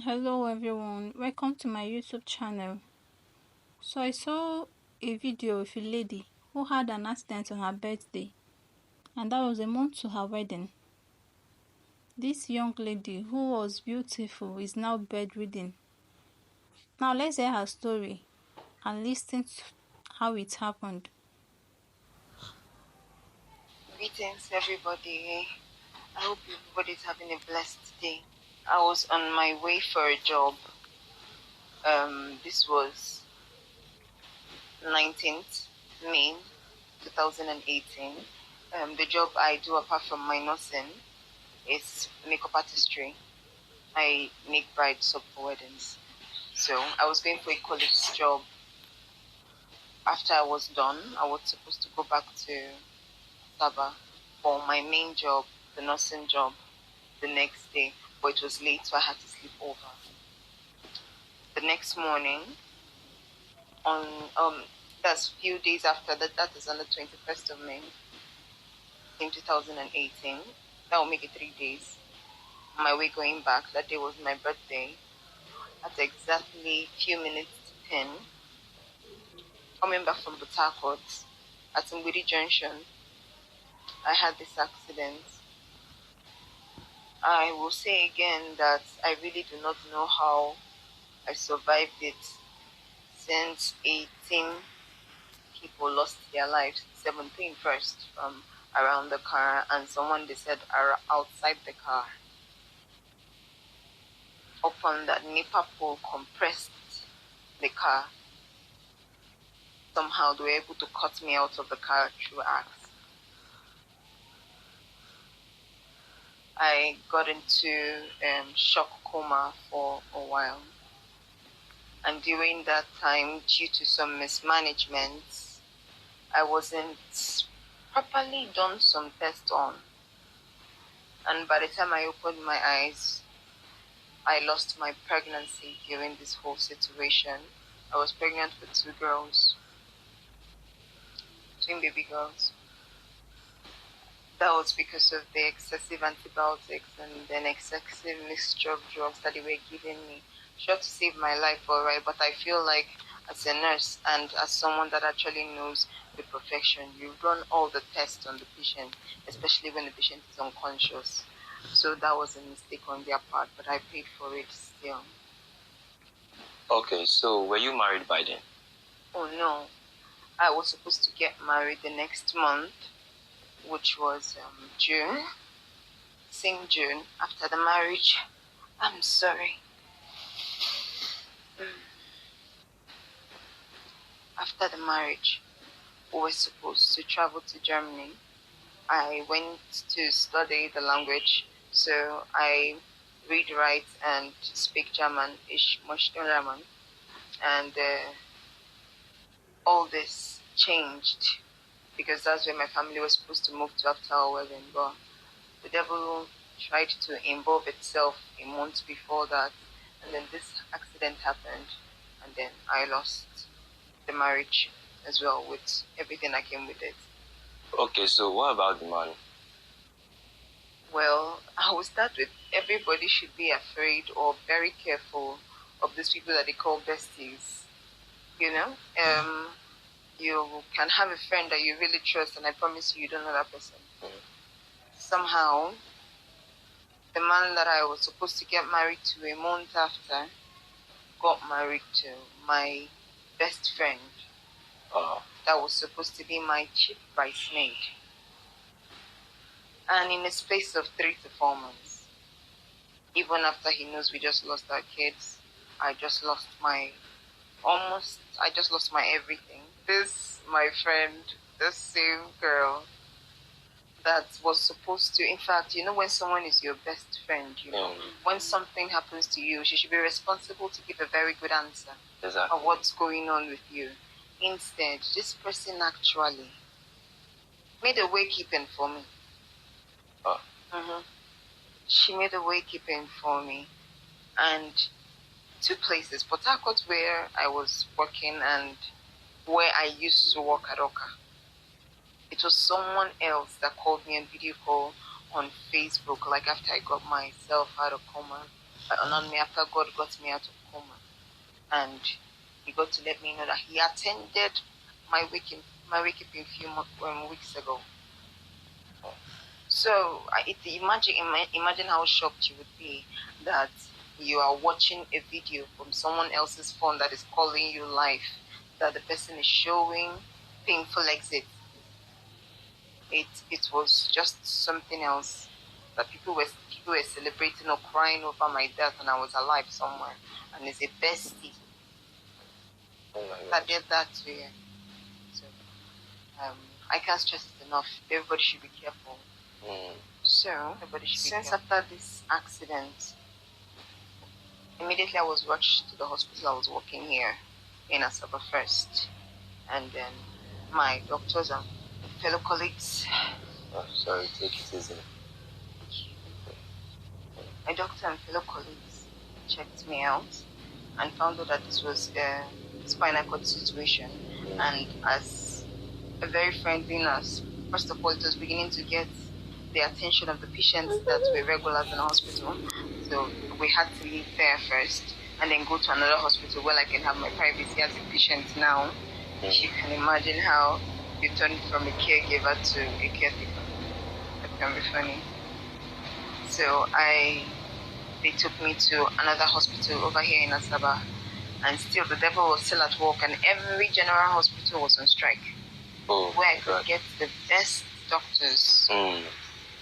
Hello everyone, welcome to my YouTube channel. So I saw a video of a lady who had an accident on her birthday, and that was a month to her wedding. This young lady who was beautiful is now bedridden. Now let's hear her story and listen to how it happened. Greetings, everybody. I hope everybody's having a blessed day. I was on my way for a job. This was 19th May 2018. The job I do apart from my nursing is makeup artistry. I make brides up for weddings. So I was going for a college job. After I was done, I was supposed to go back to Sabah for my main job, the nursing job, the next day, but it was late, so I had to sleep over. The next morning, on that's a few days after that, that is on the 21st of May in 2018. That will make it 3 days. On my way going back, that day was my birthday. At exactly few minutes to 10, coming back from Port Harcourt at Mbudi Junction, I had this accident. I will say again that I really do not know how I survived it, since 18 people lost their lives, 17 first from around the car, and someone they said are outside the car. Upon that, NEPA pole compressed the car. Somehow they were able to cut me out of the car through axe. I got into shock coma for a while. And during that time, due to some mismanagement, I wasn't properly done some tests on. And by the time I opened my eyes, I lost my pregnancy during this whole situation. I was pregnant with two girls, twin baby girls. That was because of the excessive antibiotics and then excessive mixture of drugs that they were giving me. Sure, to save my life, alright, but I feel like as a nurse and as someone that actually knows the profession, you run all the tests on the patient, especially when the patient is unconscious. So that was a mistake on their part, but I paid for it still. Okay, so were you married by then? Oh no, I was supposed to get married the next month, which was June. Same June, after the marriage. I'm sorry. After the marriage, we were supposed to travel to Germany. I went to study the language, so I read, write, and speak German, ich möchte German. And all this changed because that's where my family was supposed to move to after our wedding. But the devil tried to involve itself a month before that, and then this accident happened, and then I lost the marriage as well with everything that came with it. Okay, so what about the money? Well, I will start with everybody should be afraid or very careful of these people that they call besties. You know, you can have a friend that you really trust, and I promise you don't know that person. Somehow, the man that I was supposed to get married to a month after got married to my best friend. That was supposed to be my chief bridesmaid. And in a space of 3 to 4 months, even after he knows we just lost our kids, I just lost my everything. This, my friend, this same girl that was supposed to, in fact, you know, when someone is your best friend, you know, when something happens to you, she should be responsible to give a very good answer of what's going on with you. Instead, this person actually made a waykeeping for me. She made a waykeeping for me, and 2 places, Port Harcourt where I was working and where I used to work at Oka. It was someone else that called me on video call on Facebook, like after I got myself out of coma. on me after God got me out of coma, and he got to let me know that he attended my wake-up a few weeks ago. So imagine how shocked you would be that you are watching a video from someone else's phone that is calling you live, that the person is showing painful exit. It was just something else, that people were celebrating or crying over my death, and I was alive somewhere, and it's a bestie that did that to you. So I can't stress it enough. Everybody should be careful. So since after this accident, immediately I was rushed to the hospital. I was working here in Asaba first, and then my doctors and fellow colleagues. Oh, sorry, take it easy. My doctor and fellow colleagues checked me out and found out that this was a spinal cord situation. And as a very friendly nurse, first of all, it was beginning to get the attention of the patients that were regulars in the hospital. So we had to leave there first and then go to another hospital where I can have my privacy as a patient now. You can imagine how you turn from a caregiver to a caretaker. That can be funny. So they took me to another hospital over here in Asaba, and still the devil was still at work, and every general hospital was on strike. Where I could get the best doctors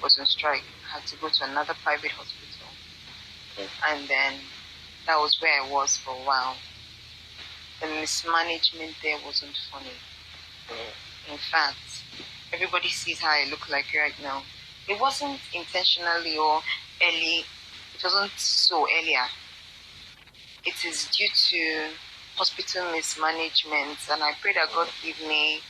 was on strike. I had to go to another private hospital, and then that was where I was for a while. The mismanagement there wasn't funny. In fact, everybody sees how I look like right now. It wasn't intentionally or early. It wasn't so earlier. It is due to hospital mismanagement, and I pray that God give me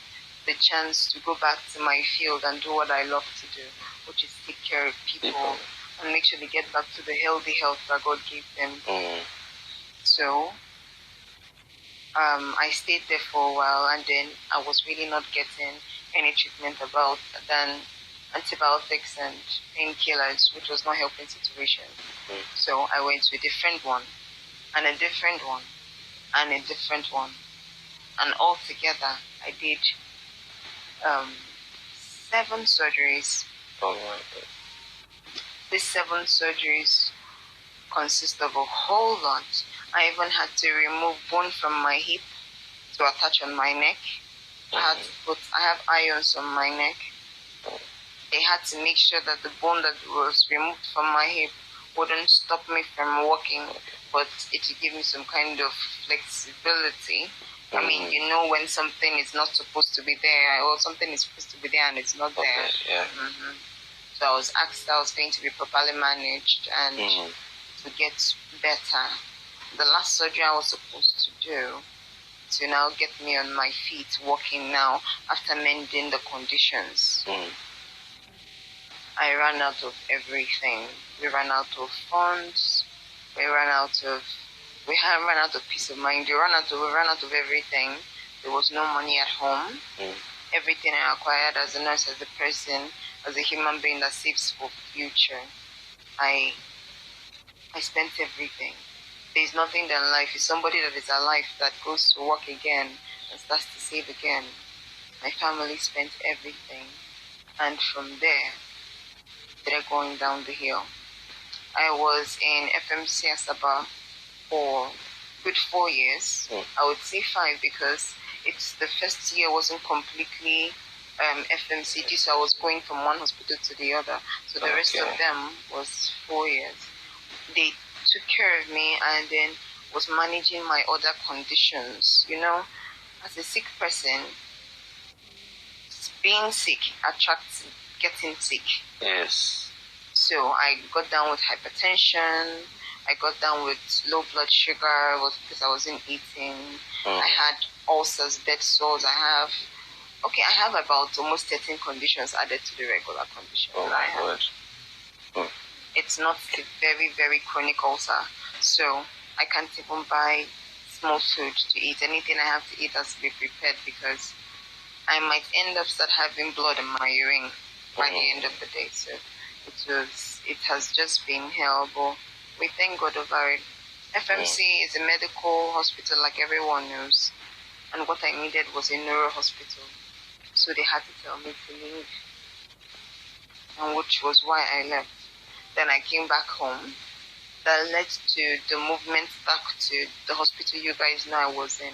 the chance to go back to my field and do what I love to do, which is take care of people and make sure they get back to the healthy health that God gave them. So I stayed there for a while, and then I was really not getting any treatment about than antibiotics and painkillers, which was not helping situation. So I went to a different one, and a different one, and a different one, and altogether I did 7 surgeries. Oh my God. These 7 surgeries consist of a whole lot. I even had to remove bone from my hip to attach on my neck. I have irons on my neck. They had to make sure that the bone that was removed from my hip wouldn't stop me from walking, but it would give me some kind of flexibility. I mean, you know when something is not supposed to be there, or something is supposed to be there and it's not there. Yeah. So I was asked that I was going to be properly managed and to get better. The last surgery I was supposed to do to now get me on my feet walking now after mending the conditions. I ran out of everything. We ran out of funds. We ran out of peace of mind. We ran out of everything. There was no money at home. Everything I acquired as a nurse, as a person, as a human being that saves for future, I spent everything. There's nothing than life. It's somebody that is alive that goes to work again and starts to save again. My family spent everything, and from there, they're going down the hill. I was in FMC Asaba for good 4 years. I would say 5 because it's the first year wasn't completely FMCG, so I was going from one hospital to the other. So the rest of them was 4 years. They took care of me and then was managing my other conditions. You know, as a sick person, being sick attracts getting sick. Yes. So I got down with hypertension. I got down with low blood sugar because I wasn't eating. I had ulcers, bed sores. I have about almost 13 conditions added to the regular conditions that I have. It's not a very, very chronic ulcer. So I can't even buy small food to eat. Anything I have to eat has to be prepared because I might end up start having blood in my urine by the end of the day. So it has just been hell, but we thank God over it. FMC is a medical hospital like everyone knows, and what I needed was a neuro hospital. So they had to tell me to leave, and which was why I left. Then I came back home. That led to the movement back to the hospital you guys know I was in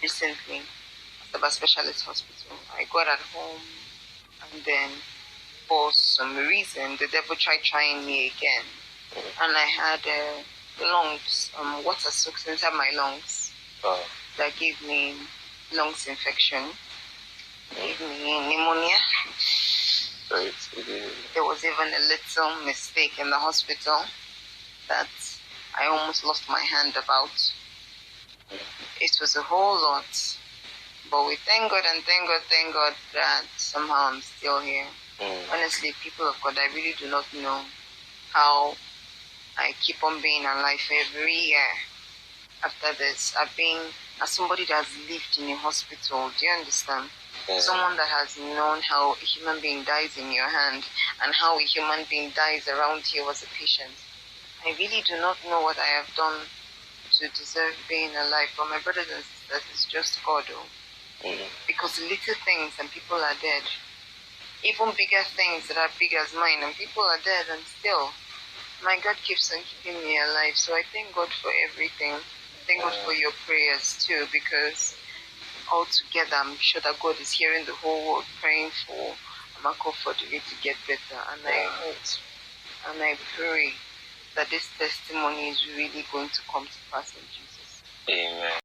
recently, the specialist hospital. I got at home, and then for some reason the devil tried trying me again, and I had lungs, water soaked inside my lungs. That gave me lungs infection, gave me pneumonia. There was even a little mistake in the hospital that I almost lost my hand about. It was a whole lot, but we thank God and thank God that somehow I'm still here. Honestly, people of God, I really do not know how I keep on being alive every year. After this, I've been, as somebody that has lived in a hospital, do you understand? Someone that has known how a human being dies in your hand and how a human being dies around you as a patient. I really do not know what I have done to deserve being alive, but my brothers and sisters, it's just God. Because little things and people are dead. Even bigger things that are big as mine and people are dead, and still my God keeps on keeping me alive. So I thank God for everything. Thank God for your prayers too, because altogether I'm sure that God is hearing the whole world praying for Amako for the way to get better. And I hope and I pray that this testimony is really going to come to pass in Jesus. Amen.